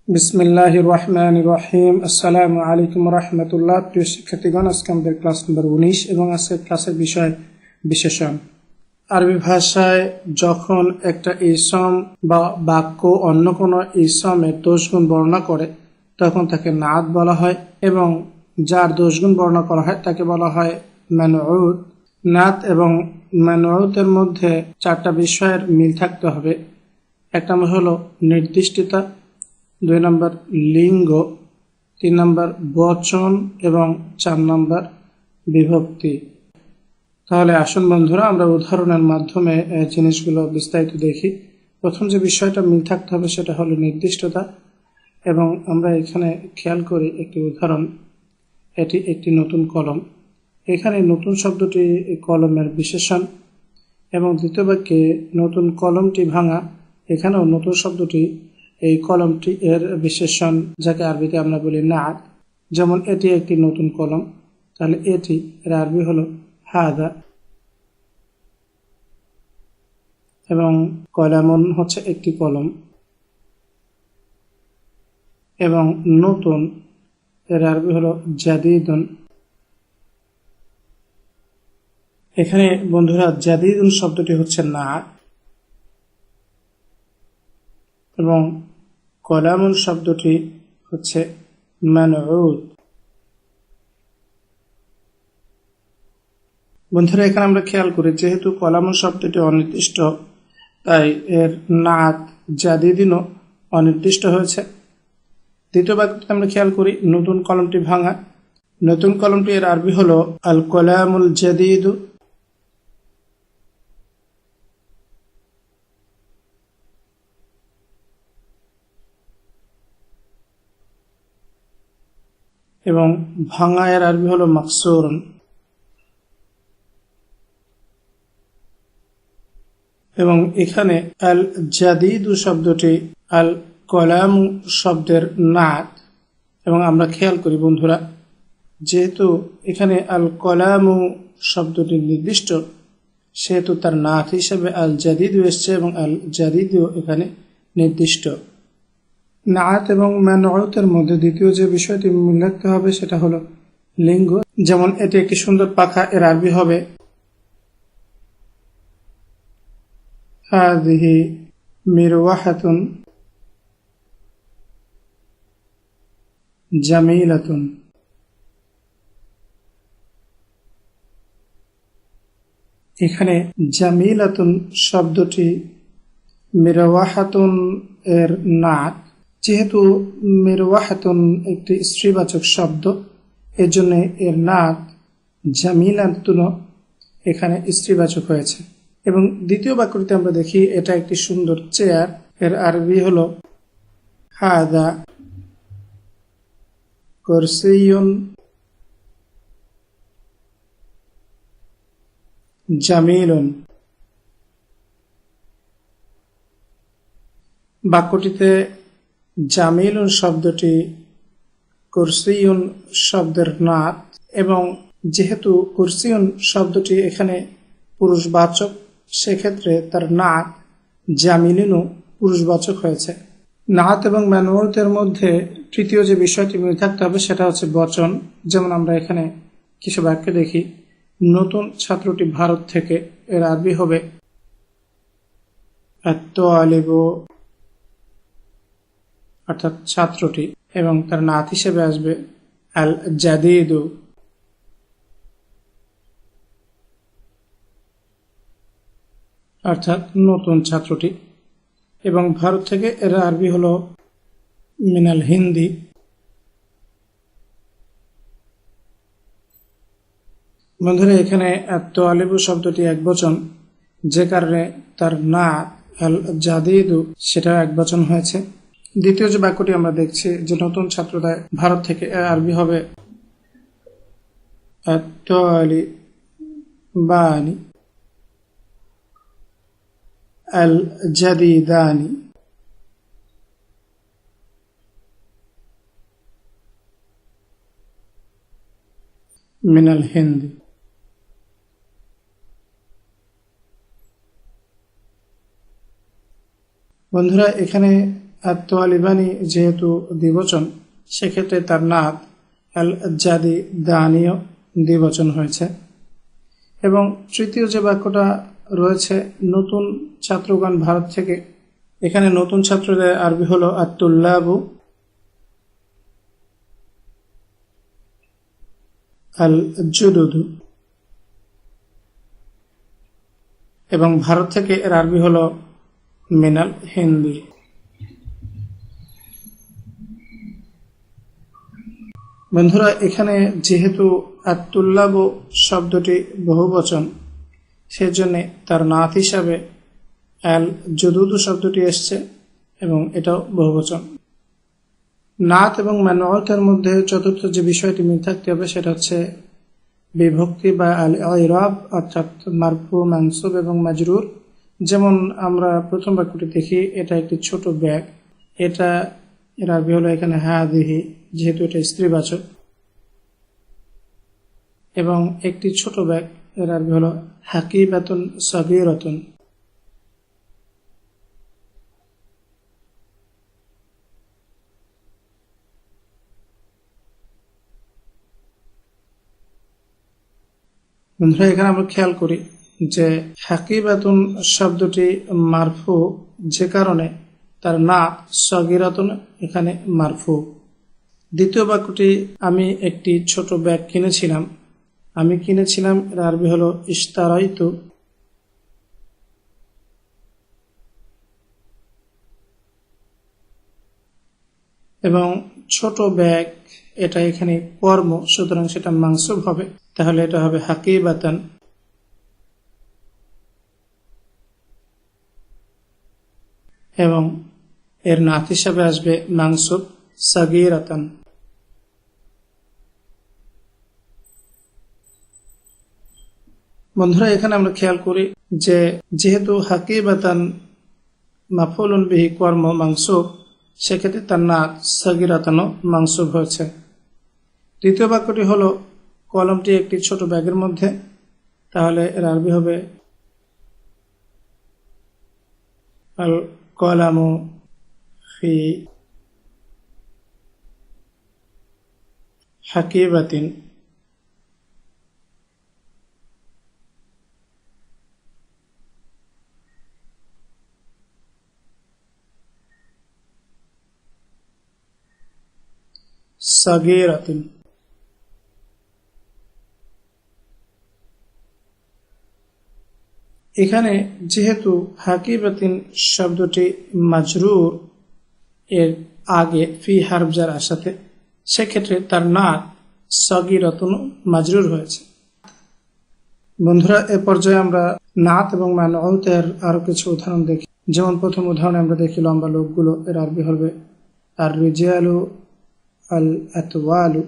বিসমিল্লাহির রহমানির রহিম। আসসালামু আলাইকুম রহমতুল্লাহ। প্রিয় শিক্ষার্থীগণ, আজকে আমাদের ক্লাস নম্বর 19 এবং আজকের ক্লাসের বিষয় বিশেষণ। আরবি ভাষায় যখন একটা ইসম বা বাক্য অন্য কোনো ইসমের দোষগুণ বর্ণনা করে তখন তাকে নাত বলা হয়, এবং যার দোষগুণ বর্ণনা করা হয় তাকে বলা হয় মানউত। নাত এবং মানউতের মধ্যে চারটা বিষয়ের মিল থাকতে হবে। এক নম্বর হলো নির্দিষ্টতা, 2 নম্বর লিঙ্গ, 3 নম্বর বচন এবং 4 নম্বর বিভক্তি। তাহলে আসুন বন্ধুরা, আমরা উদাহরণের মাধ্যমে জিনিসগুলো বিস্তারিত দেখি। প্রথম যে বিষয়টা মিল থাকতে হবে সেটা হলো নির্দিষ্টতা, এবং আমরা এখানে খেয়াল করি একটি উদাহরণ। এটি একটি নতুন কলম। এখানে নতুন শব্দটি কলমের বিশেষণ, এবং দ্বিতীয় বাক্যে নতুন কলমটি ভাঙা, এখানেও নতুন শব্দটি এই কলমটি এর বিশেষণ, যাকে আরবিতে আমরা বলি নাত। যেমন এটি একটি নতুন কলম, তাহলে এটি এর আরবি হলো হাদা, এবং কলামন হচ্ছে একটি কলম, এবং নতুন এর আরবি হলো জাদিদুন। এখানে বন্ধুরা জাদিদুন শব্দটি হচ্ছে নাত, এবং কলামুন শব্দটি হচ্ছে মানউত। বন্ধুরা এখানে আমরা খেয়াল করি, যেহেতু কলামুন শব্দটি অনির্দিষ্ট, তাই এর নাত জাদিদিনও অনির্দিষ্ট হয়েছে। দ্বিতীয় বাক্যটি আমরা খেয়াল করি, নতুন কলমটি ভাঙা। নতুন কলমটি এর আরবি হলো আল কলামুল জাদিদু, এবং ভাঙা এর আরবি হলো মাকসুরুন। এবং এখানে আল জাদিদু শব্দটি আল কলামু শব্দের নাত। এবং আমরা খেয়াল করি বন্ধুরা, যেহেতু এখানে আল কলামু শব্দটি নির্দিষ্ট, সেহেতু তার নাত হিসেবে আল জাদিদু এসছে, এবং আল জাদিদু এখানে নির্দিষ্ট। নাত এবং মানউতের মধ্যে দ্বিতীয় যে বিষয়টি মনে রাখতে হবে সেটা হলো লিঙ্গ। যেমন এটি একটি সুন্দর পাখা, এর আরবি হবে হাযিহি মিরওয়াহাতুন জামিলাতুন। এখানে জামিলাতুন শব্দটি মিরওয়াহাতুন এর নাত। যেহেতু মিরওয়াহাতুন একটি স্ত্রীবাচক শব্দ, এর জন্য এর নাত জামিলাতুন এখানে স্ত্রীবাচক হয়েছে। এবং দ্বিতীয় বাক্যটিতে আমরা দেখি, এটা একটি সুন্দর চেয়ার, এর আরবি হলো হাদা কুরসিয়ুন জামিলুন। বাক্যটিতে জামিলুন শব্দটি কুরসিয়ুন শব্দের নাত, এবং যেহেতু কুরসিয়ুন শব্দটি এখানে পুরুষবাচক, সেক্ষেত্রে তার নাত জামিলিনও পুরুষবাচক হয়েছে। নাত এবং মানউতের মধ্যে তৃতীয় যে বিষয়টি মনে থাকতে হবে সেটা হচ্ছে বচন। যেমন আমরা এখানে কিছু বাক্যে দেখি, নতুন ছাত্রটি ভারত থেকে, এর আরবি হবে আত-তালিবু, অর্থাৎ ছাত্রটি, এবং তার নাত হিসেবে আসবে আল জাদিদু, অর্থাৎ নতুন ছাত্রটি, এবং ভারত থেকে এর আরবি হলো মিনাল হিন্দি। বন্ধুরা এখানে আত-তালিবু শব্দটি একবচন, যে কারণে তার নাত আল জাদিদু সেটা একবচন হয়েছে। দ্বিতীয় যে বাক্যটি আমরা দেখছি, যে নতুন ছাত্রটা ভারত থেকে, এর আরবি হবে আত-তালিবানি আল জাদিদানি। মিনাল হিন্দি। বন্ধুরা এখানে আত-তালিবানি যেহেতু দ্বিবচন, সেক্ষেত্রে তার নাত আল জাদি দানীয় দ্বিবচন হয়েছে। এবং তৃতীয় যে বাক্যটা রয়েছে, নতুন ছাত্রগণ ভারত থেকে, এখানে নতুন ছাত্রদের আরবি হলো আত-তুল্লাবু আল জুদুদু, এবং ভারত থেকে এর আরবি হলো মিনাল হিন্দি। বন্ধুরা, এখানে যেহেতু আত-তুল্লাবু শব্দটি বহুবচন, সেজন্য তার নাত হিসাবে আল জুদুদু শব্দটি এসছে এবং এটাও বহুবচন। নাত এবং মানউতের মধ্যে চতুর্থ যে বিষয়টি মিল থাকতে হবে সেটা হচ্ছে বিভক্তি বা আল ইরাব, অর্থাৎ মারফু, মানসুব এবং মাজরুর। যেমন আমরা প্রথম বাক্যটি দেখি, এটা একটি ছোট ব্যাগ, এটা এর আরবি হলো এখানে হাদিহি, যেহেতু এটা স্ত্রীবাচক। এবং একটি ছোট ব্যাগ, এর আরবি হলো হাকিবাতুন সাগীরাতুন। বন্ধুরা, এখানে আমরা খেয়াল করি যে হাকিবাতুন শব্দটি মারফু, যে কারণে তার নাত সাগীরাতুন এখানে মারফু। দ্বিতীয় বাক্যটি, আমি একটি ছোট ব্যাগ কিনেছিলাম, আমি কিনেছিলাম এর আরবি হলো ইশতারাইতু। এবং ছোট ব্যাগ, এটা এখানে কর্ম, সুতরাং সেটা মানসুব হবে, তাহলে এটা হবে হাকিবাতান। এবং এর নাত হিসাবে আসবে মানসুব সাগীরাতান। বন্ধুরা, এখানে আমরা খেয়াল করি যে যেহেতু হাকিবাতান মাফউলুন বিহি কর্ম মানসুব, সেক্ষেত্রে তার নাত সাগীরাতানও মানসুব হয়েছে। তৃতীয় বাক্যটি হলো, কলমটি একটি ছোট ব্যাগের মধ্যে, তাহলে এর আরবি হবে আল কলামু ফি হাকিবাতিন। সাগীরাতিন। এখানে যেহেতু হাকিবাতিন শব্দটি মাজরুর, এর আগে ফি হারফ জার আসাতে, সেক্ষেত্রে তার নাত সাগীরাতুন মাজরুর হয়েছে। বন্ধুরা, এ পর্যায়ে আমরা নাত এবং মানউতের আরো কিছু উদাহরণ দেখি। যেমন প্রথম উদাহরণে আমরা দেখি লম্বা লোকগুলো, এর আরবি হবে আর রিজালু আল আতওয়ালু।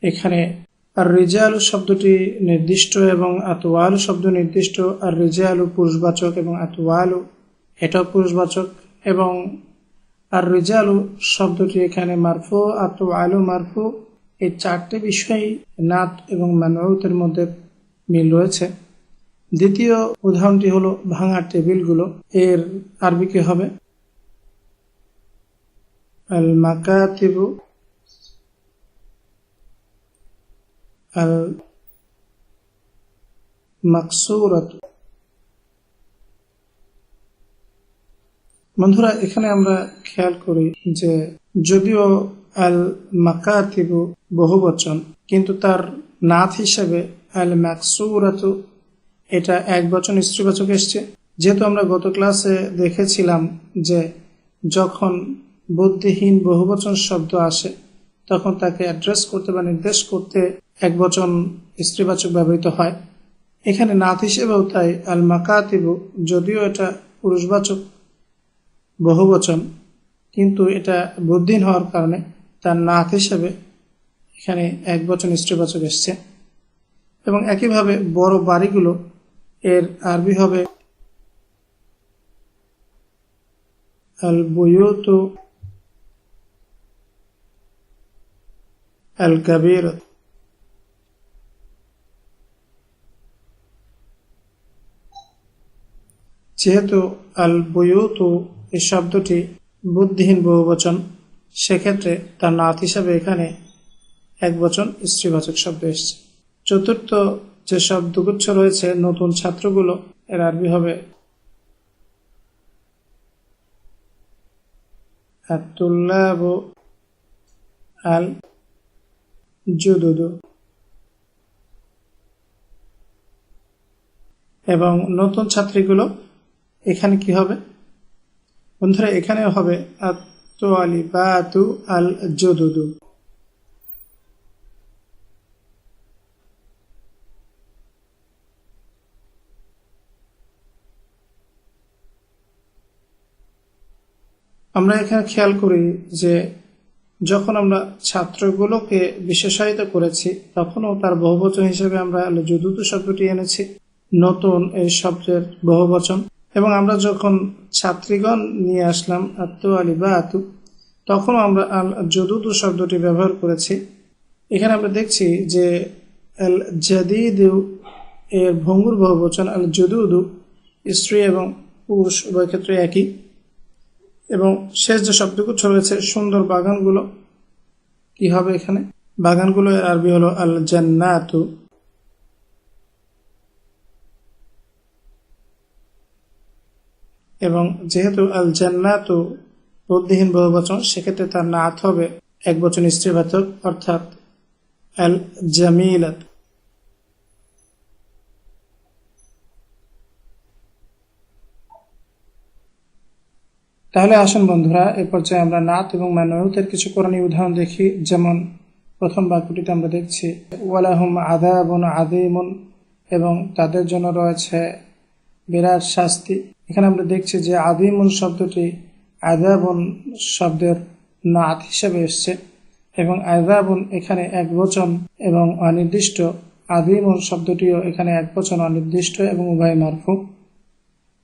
এখানে আর রিজালু শব্দটি নির্দিষ্ট এবং আতওয়ালু শব্দ নির্দিষ্ট। আর রিজালু পুরুষবাচক এবং আতওয়ালু এটাও পুরুষবাচক। এবং আর রিজালু শব্দটি এখানে মারফু, আতওয়ালু মারফু। এই চারটি বিষয় নাত এবং মানউতের মধ্যে মিল রয়েছে। দ্বিতীয় উদাহরণটি হলো ভাঙা টেবিলগুলো, এর আরবি কি হবে আল মাকাতিবু আল মাকসুরাত। বন্ধুরা, এখানে আমরা খেয়াল করি যে যদিও আল মাকাতিবু বহুবচন, কিন্তু তার নাত হিসেবে আল মাকসুরাত এটা একবচন স্ত্রীবাচক এসছে। যেহেতু আমরা গত ক্লাসে দেখেছিলাম যে যখন বুদ্ধিহীন বহুবচন শব্দ আসে, তখন তাকে অ্যাড্রেস করতে বা নির্দেশ করতে একবচন স্ত্রীবাচক ব্যবহৃত হয়। এখানে নাত হিসেবেও তাই আল মাকাতিবু, যদিও এটা পুরুষবাচক বহুবচন, কিন্তু এটা বুদ্ধিহীন হওয়ার কারণে তার নাত হিসেবে এখানে একবচন স্ত্রীবাচক এসছে। এবং একইভাবে বড় বাড়িগুলো, এর আরবি হবে আল বুয়ুতু আল কাবীর। যেহেতু আল বুয়ুতু এই শব্দটি বুদ্ধিহীন বহুবচন, সেক্ষেত্রে তার নাত হিসাবে এখানে একবচন স্ত্রীবাচক শব্দ এসেছে। চতুর্থ যে শব্দগুচ্ছ রয়েছে নতুন ছাত্রগুলো, এর আরবি হবে আত-তুল্লাবু আল জুদুদু, এবং নতুন ছাত্রীগুলো এখানে কি হবে বন্ধুরা? এখানে হবে আত-তালিবাতু আল জুদুদু। আমরা এখানে খেয়াল করি যে যখন আমরা ছাত্রগুলোকে বিশেষায়িত করেছি তখনও তার বহুবচন হিসেবে আমরা আল জুদুদু শব্দটি এনেছি, নতুন এই শব্দের বহুবচন। এবং আমরা যখন ছাত্রীগণ নিয়ে আসলাম আত-তালিবাতু, তখনও আমরা আল জুদুদু শব্দটি ব্যবহার করেছি। এখানে আমরা দেখছি যে আল জাদিদু এর ভঙ্গুর বহুবচন আল জুদুদু, স্ত্রী এবং পুরুষ উভয় ক্ষেত্রে একই। এবং শেষ যে শব্দগুচ্ছ রয়েছে সুন্দর বাগানগুলো, কি হবে এখানে? বাগানগুলো এর আরবি হলো আল জান্নাতু। এবং যেহেতু আল জান্নাতু বুদ্ধিহীন বহুবচন, সেক্ষেত্রে তার নাত হবে একবচন স্ত্রীবাচক, অর্থাৎ আল জামিলাত। তাহলে আসুন বন্ধুরা, এ পর্যায়ে আমরা নাত এবং মানউতের কিছু কোরআনী উদাহরণ দেখি। যেমন প্রথম বাক্যটিতে আমরা দেখছি ওয়ালাহুম আযাবুন আযীমুন, এবং তাদের জন্য রয়েছে বিরাট শাস্তি। এখানে আমরা দেখছি যে আযীমুন শব্দটি আযাবুন শব্দের নাত হিসেবে এসছে, এবং আযাবুন এখানে একবচন এবং অনির্দিষ্ট, আযীমুন শব্দটিও এখানে একবচন অনির্দিষ্ট এবং উভয় মারফু।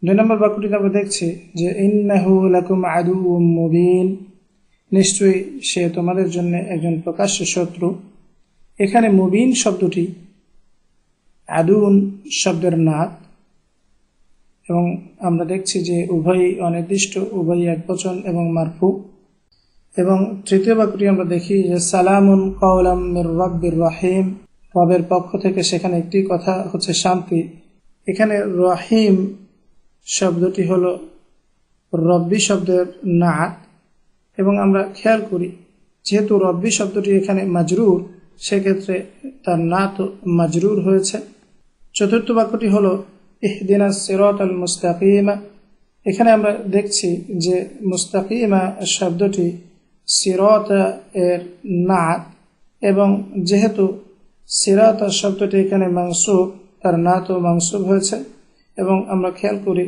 2 নম্বর বাক্যটিতে আমরা দেখছি যে ইন্নাহু লাকুম আদুউম মুবিন, নিশ্চয়ই সে তোমাদের জন্য একজন প্রকাশ্য শত্রু। এখানে মুবিন শব্দটি আদুউন শব্দের নাত, এবং আমরা দেখছি যে উভয়ই অনির্দিষ্ট, উভয়ই একবচন এবং মারফু। এবং তৃতীয় বাক্যটি আমরা দেখি যে সালামুন কাওলাম মির রাব্বির রহিম, রবের পক্ষ থেকে সেখানে একটি কথা হচ্ছে শান্তি। এখানে রহিম শব্দটি হলো রব্বি শব্দের নাত, এবং আমরা খেয়াল করি যেহেতু রব্বি শব্দটি এখানে মাজরুর, সেক্ষেত্রে তার নাত মাজরুর হয়েছে। চতুর্থ বাক্যটি হলো ইহদিনাস সিরাতাল মুস্তাকিমা। এখানে আমরা দেখছি যে মুস্তাকিমা শব্দটি সিরাতা এর নাত, এবং যেহেতু সিরাতা শব্দটি এখানে মানসুব, তার নাতও মানসুব হয়েছে। এবং আমরা খেয়াল করি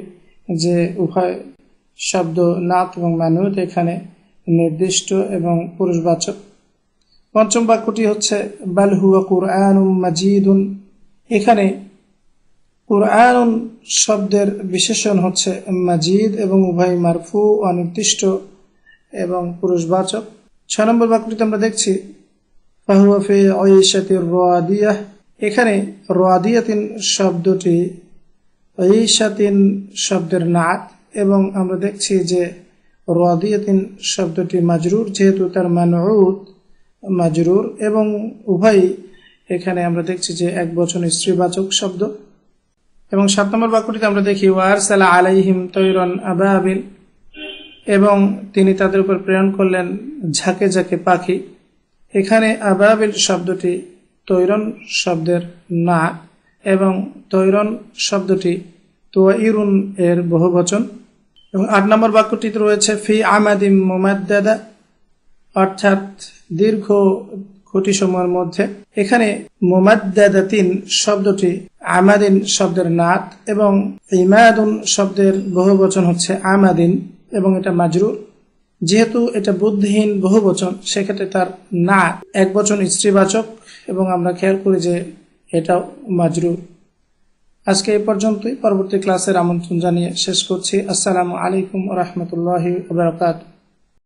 যে উভয় শব্দ নাত এবং মানউত এখানে নির্দিষ্ট এবং পুরুষবাচক। পঞ্চম বাক্যটি হচ্ছে বাল হুয়া কুরআনুম মাজিদুন। এখানে কুরআনুন শব্দের বিশেষণ হচ্ছে মাজিদ, এবং উভয় মারফু, অনির্দিষ্ট এবং পুরুষবাচক। 6 নম্বর বাক্যটিতে আমরা দেখছি ফাহুয়া ফি আইশাতির রাদিয়াহ। এখানে রাদিয়াতিন শব্দটি আইশাতিন শব্দের নাত, এবং আমরা দেখছি যে রাদিয়াতিন শব্দটি মাজরুর, যেহেতু তার মানউত মাজরুর, এবং উভয় এখানে আমরা দেখছি যে একবচন স্ত্রীবাচক শব্দ। এবং 7 নম্বর বাক্যটিতে আমরা দেখি ওয়ারসালা আলাইহিম তৈরন আবাবিল, এবং তিনি তাদের উপর প্রেরণ করলেন ঝাঁকে ঝাঁকে পাখি। এখানে আবাবিল শব্দটি তৈরন শব্দের নাত, এবং তৈরন শব্দটি তুয়াইরুন এর বহুবচন। এবং 8 নম্বর বাক্যটিতে রয়েছে ফি আমাদিম মুমাদ্দাদা, অর্থাৎ দীর্ঘ খুঁটিসমূহের মধ্যে। এখানে মুমাদ্দাদাতিন শব্দটি আমাদিন শব্দের নাত, এবং ইমাদুন শব্দের বহুবচন হচ্ছে আমাদিন, এবং এটা মাজরুর। যেহেতু এটা বুদ্ধিহীন বহুবচন, সেক্ষেত্রে তার নাত একবচন স্ত্রীবাচক, এবং আমরা খেয়াল করি যে এটাও মাজরুর। আজকে এই পর্যন্তই। পরবর্তী ক্লাসের আমন্ত্রণ জানিয়ে শেষ করছি। আসসালামু আলাইকুম ওয়া রাহমাতুল্লাহি ওয়া বারাকাতুহু।